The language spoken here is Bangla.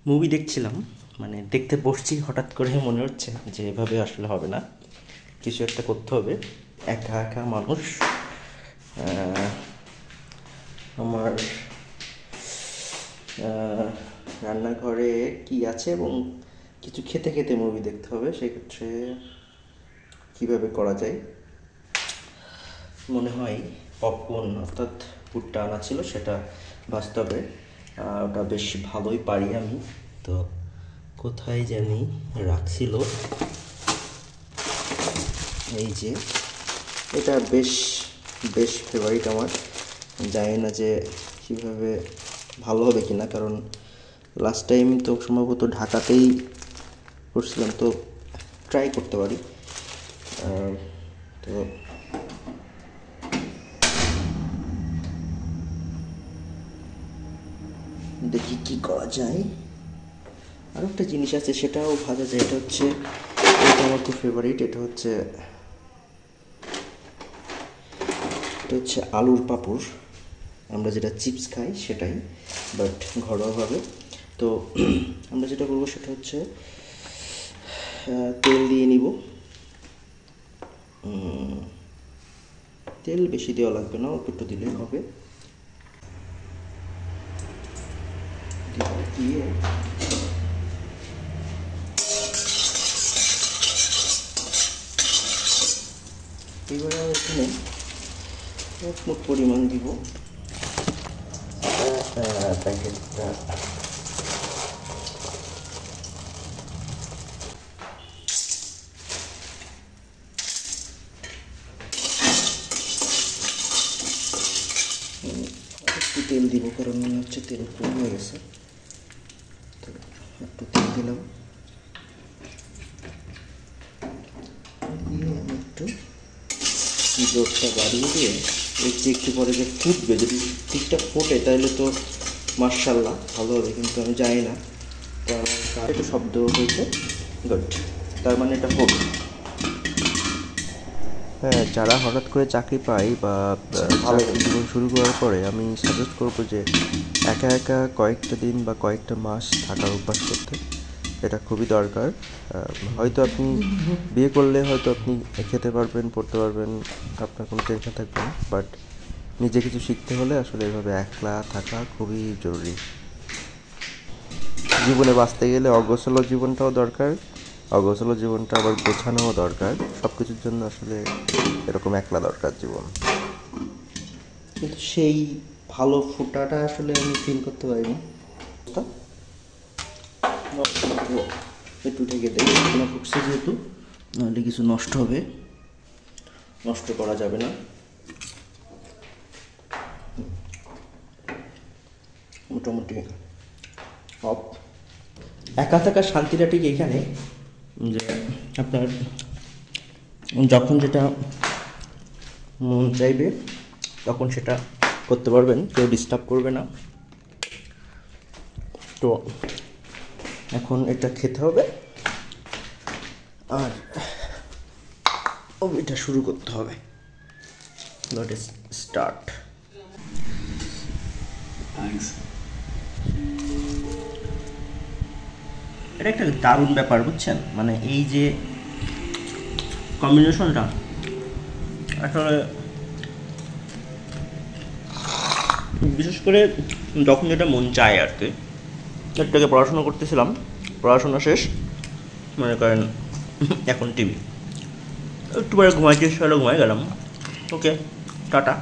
মুভি দেখছিলাম, মানে দেখতে বসছি, হঠাৎ করে মনে হচ্ছে যে এভাবে আসলে হবে না, কিছু একটা করতে হবে। একা একা মানুষ, আমার রান্নাঘরে কি আছে এবং কিছু খেতে খেতে মুভি দেখতে হবে, সেক্ষেত্রে কীভাবে করা যায়। মনে হয় পপকর্ন অর্থাৎ ভুট্টা আনা ছিল, সেটা বাস্তবে ওটা বেশ ভালোই পারি আমি। তো কোথায় জানি রাখছিল, এই যে এটা বেশ বেশ ফেভারিট আমার। জানি না যে কীভাবে ভালো হবে কি না, কারণ লাস্ট টাইম তো সম্ভবত ঢাকাতেই করছিলাম, তো ট্রাই করতে পারি। তো দেখি কি করা যায়। আর একটা জিনিস আছে, সেটাও ভাজা যায়, এটা হচ্ছে, এটা আমার খুব ফেভারিট, এটা হচ্ছে আলুর পাঁপড়। আমরা যেটা চিপস খাই সেটাই, বাট ঘরোয়াভাবে। তো আমরা যেটা করবো সেটা হচ্ছে তেল দিয়ে নিব। তেল বেশি দেওয়া লাগবে না, অল্প একটু দিলেই হবে। দিয়ে এবারে এখানে এক মুঠ পরিমাণ দিব প্যাকেটটা। একটু তেল দিব, কারণ মনে হচ্ছে তেল কম হয়ে গেছে, তো একটু তেল দিলাম। দিয়ে আমি একটু জোরটা বাড়িয়ে দিয়ে একটু পরে যে ফুটবে, যদি ঠিকঠাক ফোটে তাহলে তো মাশাআল্লাহ ভালো হবে, কিন্তু আমি জানি না। তার একটু শব্দ হয়েছে, গুড, তার মানে এটা হোক। হ্যাঁ, যারা হঠাৎ করে চাকরি পায় বা চাকরি জীবন শুরু করার পরে, আমি সাজেস্ট করবো যে একা একা কয়েকটা দিন বা কয়েকটা মাস থাকার অভ্যাস করতে। এটা খুবই দরকার। হয়তো আপনি বিয়ে করলে হয়তো আপনি খেতে পারবেন, পড়তে পারবেন, আপনার কোনো টেনশন থাকবে না, বাট নিজে কিছু শিখতে হলে আসলে এভাবে একলা থাকা খুবই জরুরি। জীবনে বাঁচতে গেলে অগোছালো জীবনটাও দরকার, অগোছালো জীবনটা আবার গোছানোও দরকার। সব কিছুর জন্য আসলে এরকম একলা দরকার জীবন। কিন্তু সেই ভালো ফোটাটা আসলে আমি ফিল করতে পারিনি। একটু ঢেকে দেয় না, ফুটছে যেহেতু, নাহলে কিছু নষ্ট হবে, নষ্ট করা যাবে না। মোটামুটি অফ। একা থাকার শান্তিটা ঠিক এখানে যে আপনার যখন যেটা মন চাইবে তখন সেটা করতে পারবেন, কেউ ডিস্টার্ব করবে না। তো এখন এটা খেতে হবে আর এটা শুরু করতে হবে। Let us start. এটা একটা দারুণ ব্যাপার, বুঝছেন? মানে এই যে কম্বিনেশনটা আসলে, বিশেষ করে যখন যেটা মন চায় আর কি। একটাকে পড়াশোনা করতেছিলাম, পড়াশোনা শেষ, মনে করেন এখন টিভি, একটু পরে ঘুমাইতে ইচ্ছা হলো, ঘুমাই গেলাম। ওকে, টাটা।